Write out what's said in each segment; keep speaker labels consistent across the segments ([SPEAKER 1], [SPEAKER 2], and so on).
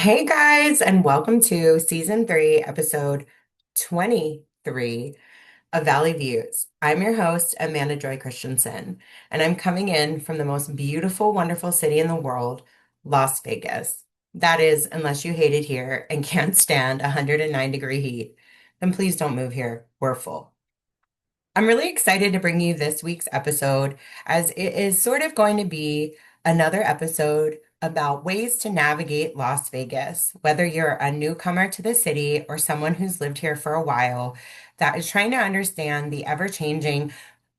[SPEAKER 1] Hey guys, and welcome to season 3, episode 23 of Valley Views. I'm your host, Amanda Joy Christensen, and I'm coming in from the most beautiful, wonderful city in the world, Las Vegas. That is, unless you hate it here and can't stand 109-degree heat, then please don't move here. We're full. I'm really excited to bring you this week's episode as it is sort of going to be another episode about ways to navigate Las Vegas, whether you're a newcomer to the city or someone who's lived here for a while that is trying to understand the ever-changing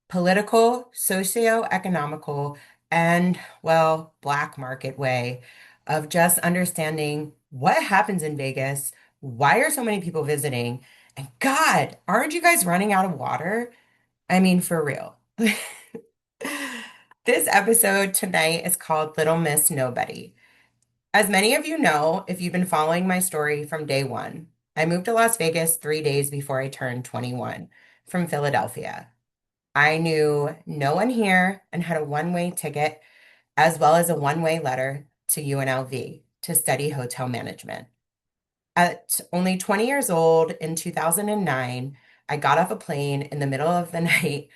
[SPEAKER 1] political, socio-economical, and, well, black market way of just understanding what happens in Vegas, why are so many people visiting, and God, aren't you guys running out of water? I mean, for real. This episode tonight is called Little Miss Nobody. As many of you know, if you've been following my story from day one, I moved to Las Vegas 3 days before I turned 21 from Philadelphia. I knew no one here and had a one-way ticket as well as a one-way letter to UNLV to study hotel management. At only 20 years old in 2009, I got off a plane in the middle of the night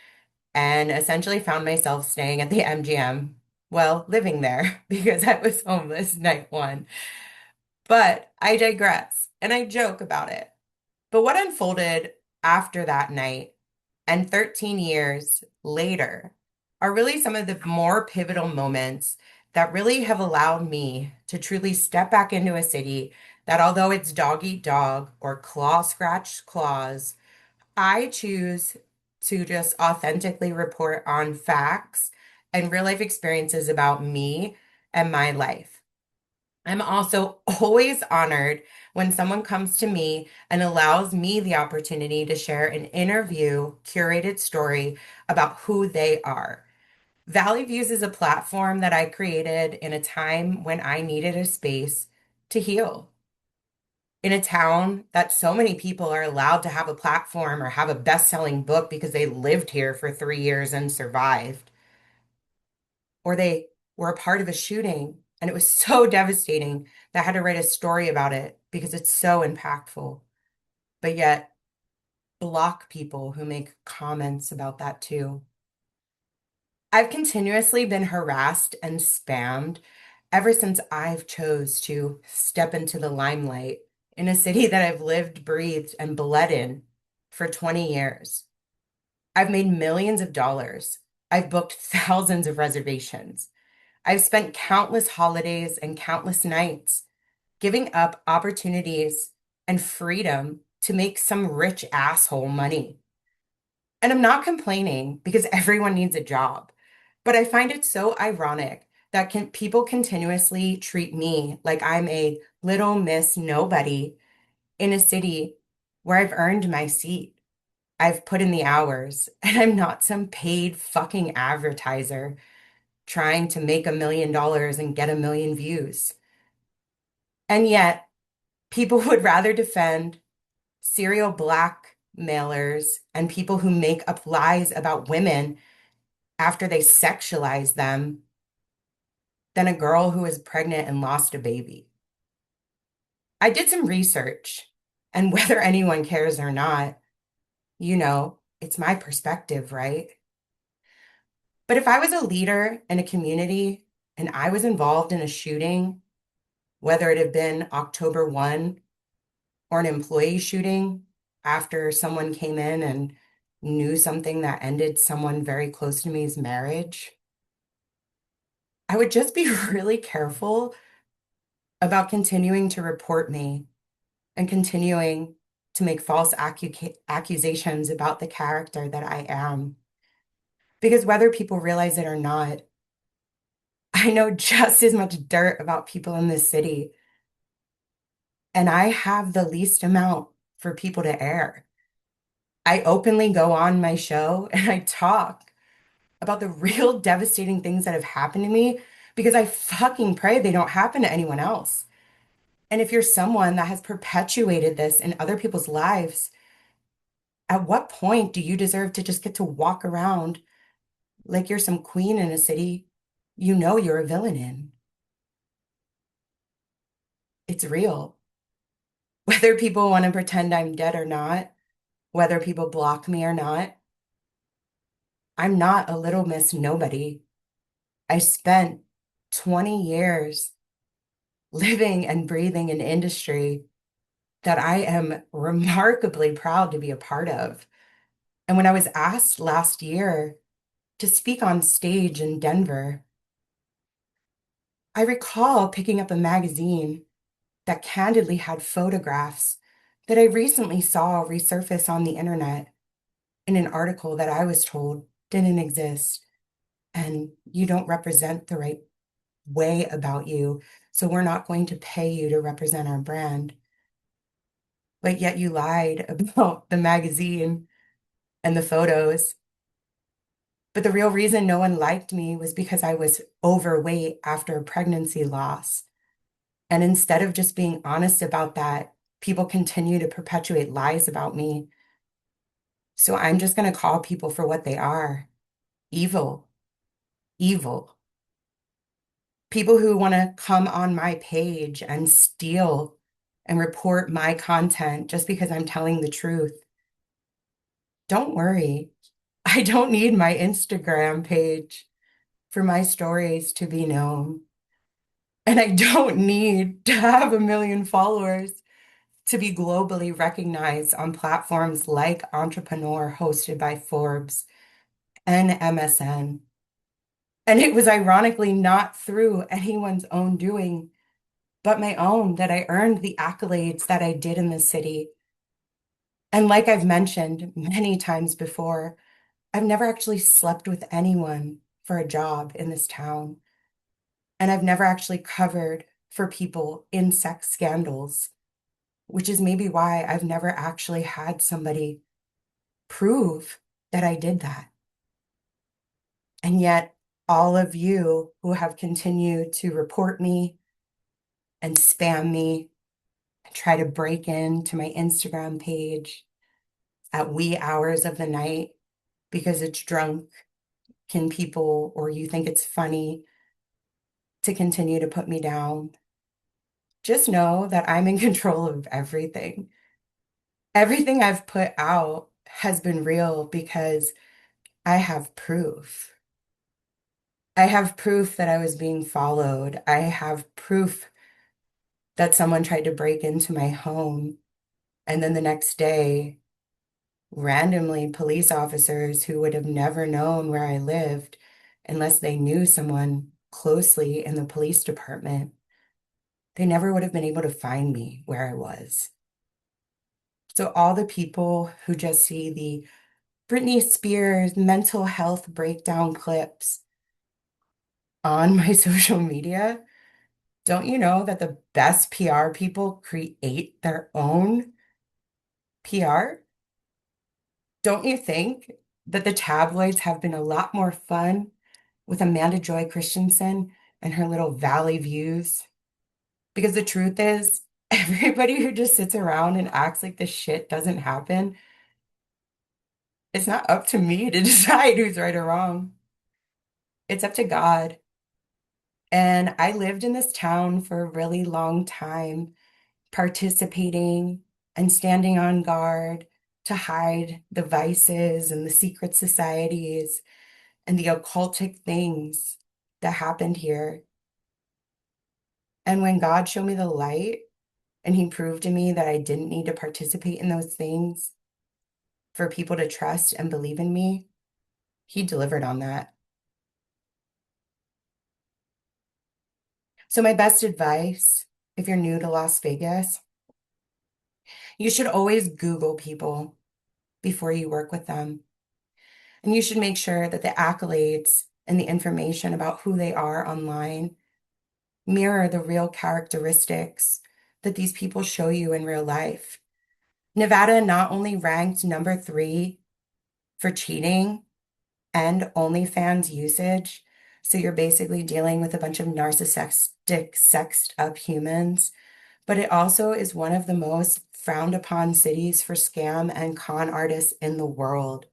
[SPEAKER 1] and essentially found myself staying at the MGM, well, living there because I was homeless night one. But I digress and I joke about it. But what unfolded after that night and 13 years later are really some of the more pivotal moments that really have allowed me to truly step back into a city that, although it's dog eat dog or claw scratch claws, I choose to just authentically report on facts and real life experiences about me and my life. I'm also always honored when someone comes to me and allows me the opportunity to share an interview, curated story about who they are. Valley Views is a platform that I created in a time when I needed a space to heal in a town that so many people are allowed to have a platform or have a best-selling book because they lived here for 3 years and survived, or they were a part of a shooting and it was so devastating that I had to write a story about it because it's so impactful, but yet block people who make comments about that too. I've continuously been harassed and spammed ever since I've chose to step into the limelight in a city that I've lived, breathed, and bled in for 20 years. I've made millions of dollars. I've booked thousands of reservations. I've spent countless holidays and countless nights giving up opportunities and freedom to make some rich asshole money. And I'm not complaining because everyone needs a job. But I find it so ironic that people continuously treat me like I'm a little miss nobody in a city where I've earned my seat. I've put in the hours, and I'm not some paid fucking advertiser trying to make $1 million and get 1 million views. And yet, people would rather defend serial blackmailers and people who make up lies about women after they sexualize them than a girl who is pregnant and lost a baby. I did some research, and whether anyone cares or not, it's my perspective, right? But if I was a leader in a community and I was involved in a shooting, whether it had been October 1 or an employee shooting after someone came in and knew something that ended someone very close to me's marriage, I would just be really careful about continuing to report me and continuing to make false accusations about the character that I am. Because whether people realize it or not, I know just as much dirt about people in this city, and I have the least amount for people to air. I openly go on my show and I talk about the real devastating things that have happened to me because I fucking pray they don't happen to anyone else. And if you're someone that has perpetuated this in other people's lives, at what point do you deserve to just get to walk around like you're some queen in a city you know you're a villain in? It's real. Whether people want to pretend I'm dead or not, whether people block me or not, I'm not a little miss nobody. I spent 20 years living and breathing an industry that I am remarkably proud to be a part of. And when I was asked last year to speak on stage in Denver, I recall picking up a magazine that candidly had photographs that I recently saw resurface on the internet in an article that I was told didn't exist. And you don't represent the right way about you. So we're not going to pay you to represent our brand. But yet you lied about the magazine and the photos. But the real reason no one liked me was because I was overweight after a pregnancy loss. And instead of just being honest about that, people continue to perpetuate lies about me. So I'm just going to call people for what they are: evil, evil. People who want to come on my page and steal and report my content just because I'm telling the truth. Don't worry. I don't need my Instagram page for my stories to be known. And I don't need to have a million followers to be globally recognized on platforms like Entrepreneur, hosted by Forbes and MSN. And it was ironically not through anyone's own doing, but my own, that I earned the accolades that I did in the city. And like I've mentioned many times before, I've never actually slept with anyone for a job in this town. And I've never actually covered for people in sex scandals, which is maybe why I've never actually had somebody prove that I did that. And yet, all of you who have continued to report me and spam me and try to break into my Instagram page at wee hours of the night because it's drunk, can people, or you think it's funny to continue to put me down, just know that I'm in control of everything. Everything I've put out has been real because I have proof. I have proof that I was being followed. I have proof that someone tried to break into my home. And then the next day, randomly, police officers who would have never known where I lived unless they knew someone closely in the police department, they never would have been able to find me where I was. So, all the people who just see the Britney Spears mental health breakdown clips on my social media, don't you know that the best PR people create their own PR? Don't you think that the tabloids have been a lot more fun with Amanda Joy Christensen and her little Valley views? Because the truth is, everybody who just sits around and acts like this shit doesn't happen, it's not up to me to decide who's right or wrong. It's up to God. And I lived in this town for a really long time, participating and standing on guard to hide the vices and the secret societies and the occultic things that happened here. And when God showed me the light and he proved to me that I didn't need to participate in those things for people to trust and believe in me, he delivered on that. So my best advice, if you're new to Las Vegas, you should always Google people before you work with them. And you should make sure that the accolades and the information about who they are online mirror the real characteristics that these people show you in real life. Nevada not only ranked number 3 for cheating and OnlyFans usage, so you're basically dealing with a bunch of narcissistic, sexed up humans, but it also is one of the most frowned upon cities for scam and con artists in the world.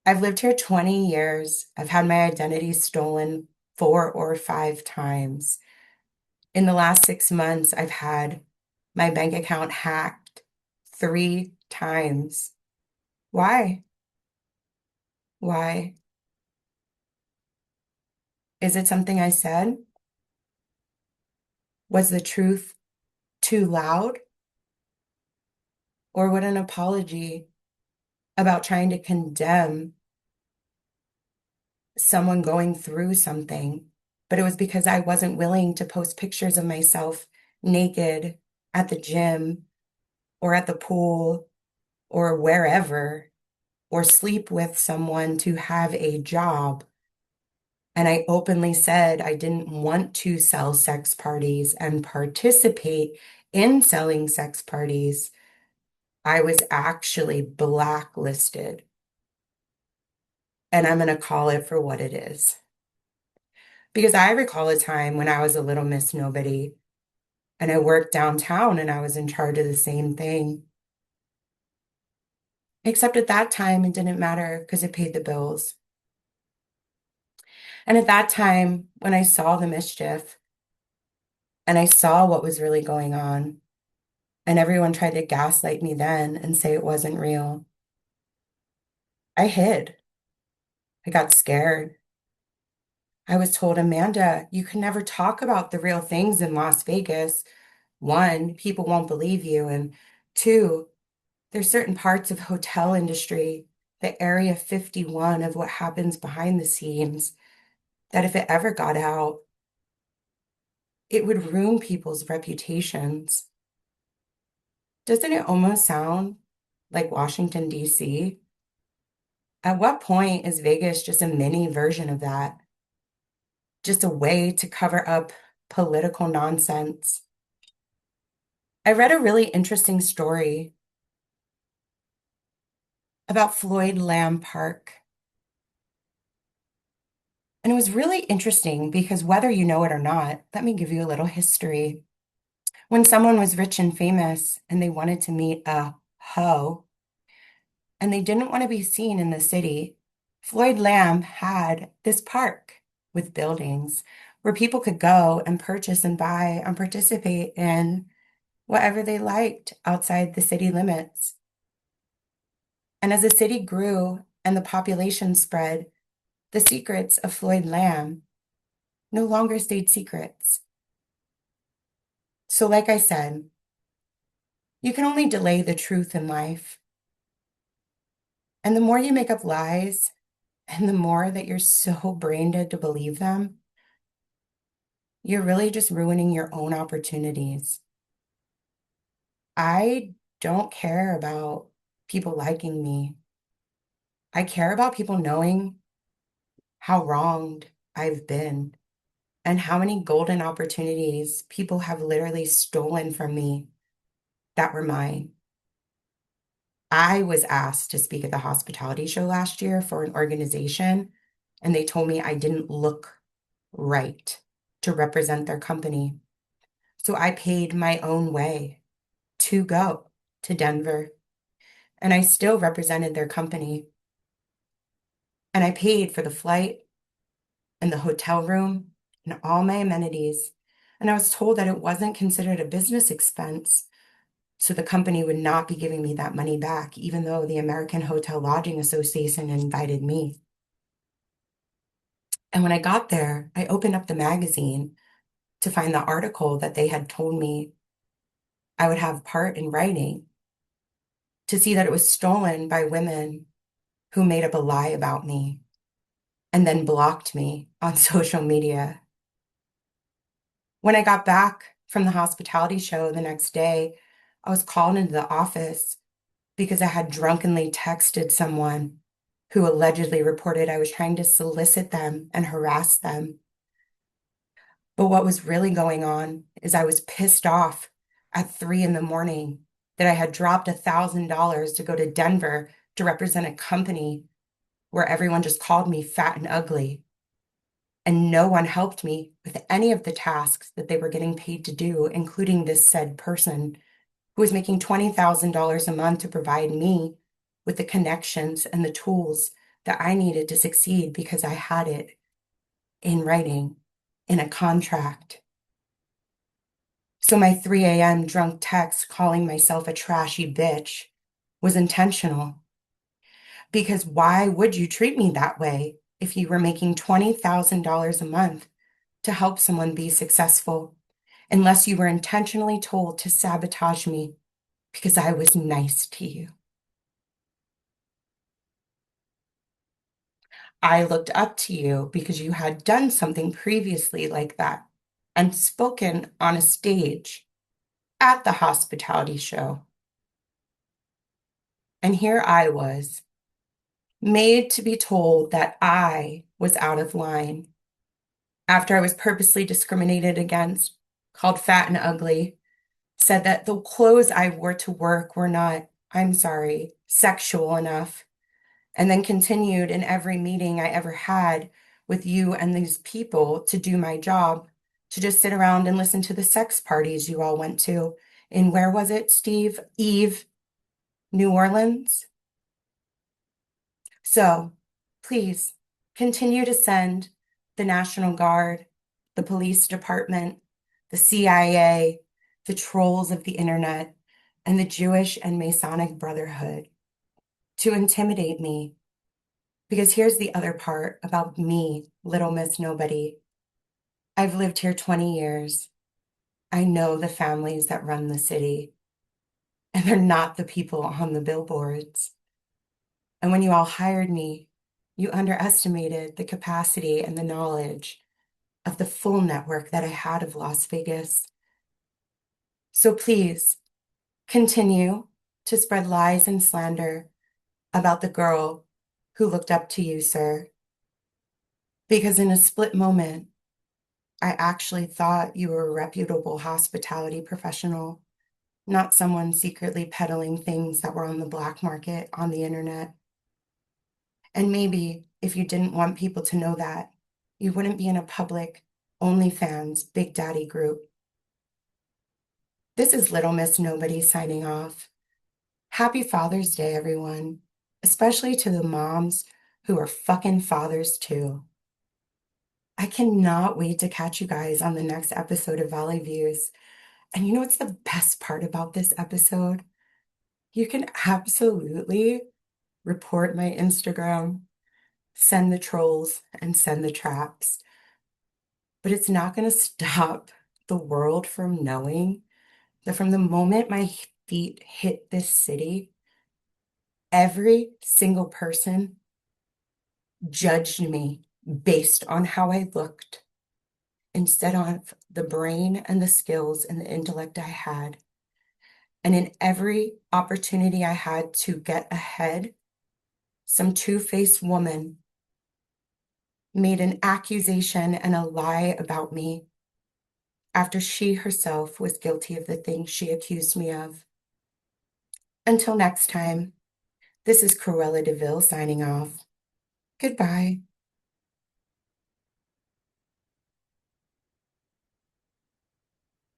[SPEAKER 1] I've lived here 20 years. I've had my identity stolen 4 or 5 times. In the last 6 months, I've had my bank account hacked 3 times. Why? Why? Is it something I said? Was the truth too loud? Or would an apology about trying to condemn someone going through something, but it was because I wasn't willing to post pictures of myself naked at the gym or at the pool or wherever, or sleep with someone to have a job. And I openly said I didn't want to sell sex parties and participate in selling sex parties. I was actually blacklisted. And I'm going to call it for what it is. Because I recall a time when I was a little Miss Nobody and I worked downtown and I was in charge of the same thing. Except at that time, it didn't matter because it paid the bills. And at that time, when I saw the mischief and I saw what was really going on, and everyone tried to gaslight me then and say it wasn't real, I hid. I got scared. I was told, Amanda, you can never talk about the real things in Las Vegas. One, people won't believe you. And two, there's certain parts of hotel industry, the Area 51 of what happens behind the scenes, that if it ever got out, it would ruin people's reputations. Doesn't it almost sound like Washington, D.C.? At what point is Vegas just a mini version of that? Just a way to cover up political nonsense? I read a really interesting story about Floyd Lamb Park. And it was really interesting because whether you know it or not, let me give you a little history. When someone was rich and famous and they wanted to meet a hoe and they didn't want to be seen in the city, Floyd Lamb had this park with buildings where people could go and purchase and buy and participate in whatever they liked outside the city limits. And as the city grew and the population spread, the secrets of Floyd Lamb no longer stayed secrets. So, like I said, you can only delay the truth in life. And the more you make up lies, and the more that you're so brain dead to believe them, you're really just ruining your own opportunities. I don't care about people liking me. I care about people knowing how wronged I've been and how many golden opportunities people have literally stolen from me that were mine. I was asked to speak at the hospitality show last year for an organization, and they told me I didn't look right to represent their company. So I paid my own way to go to Denver, and I still represented their company. And I paid for the flight and the hotel room and all my amenities. And I was told that it wasn't considered a business expense. So the company would not be giving me that money back, even though the American Hotel Lodging Association invited me. And when I got there, I opened up the magazine to find the article that they had told me I would have part in writing, to see that it was stolen by women who made up a lie about me and then blocked me on social media. When I got back from the hospitality show the next day, I was called into the office because I had drunkenly texted someone who allegedly reported I was trying to solicit them and harass them. But what was really going on is I was pissed off at 3 in the morning that I had dropped $1,000 to go to Denver to represent a company where everyone just called me fat and ugly. And no one helped me with any of the tasks that they were getting paid to do, including this said person who was making $20,000 a month to provide me with the connections and the tools that I needed to succeed because I had it in writing, in a contract. So my 3 a.m. drunk text calling myself a trashy bitch was intentional. Because why would you treat me that way if you were making $20,000 a month to help someone be successful, unless you were intentionally told to sabotage me because I was nice to you? I looked up to you because you had done something previously like that and spoken on a stage at the hospitality show. And here I was, made to be told that I was out of line after I was purposely discriminated against, called fat and ugly, said that the clothes I wore to work were not, I'm sorry, sexual enough, and then continued in every meeting I ever had with you and these people to do my job, to just sit around and listen to the sex parties you all went to in, where was it, Steve? Eve, New Orleans? So please continue to send the National Guard, the police department, the CIA, the trolls of the internet, and the Jewish and Masonic Brotherhood to intimidate me. Because here's the other part about me, Little Miss Nobody. I've lived here 20 years. I know the families that run the city, and they're not the people on the billboards. And when you all hired me, you underestimated the capacity and the knowledge of the full network that I had of Las Vegas. So please continue to spread lies and slander about the girl who looked up to you, sir. Because in a split moment, I actually thought you were a reputable hospitality professional, not someone secretly peddling things that were on the black market on the internet. And maybe if you didn't want people to know that, you wouldn't be in a public OnlyFans Big Daddy group. This is Little Miss Nobody signing off. Happy Father's Day, everyone, especially to the moms who are fucking fathers too. I cannot wait to catch you guys on the next episode of Valley Views. And you know what's the best part about this episode? You can absolutely report my Instagram, send the trolls, and send the traps. But it's not going to stop the world from knowing that from the moment my feet hit this city, every single person judged me based on how I looked instead of the brain and the skills and the intellect I had. And in every opportunity I had to get ahead, some two-faced woman made an accusation and a lie about me after she herself was guilty of the things she accused me of. Until next time, this is Cruella de Vil signing off. Goodbye.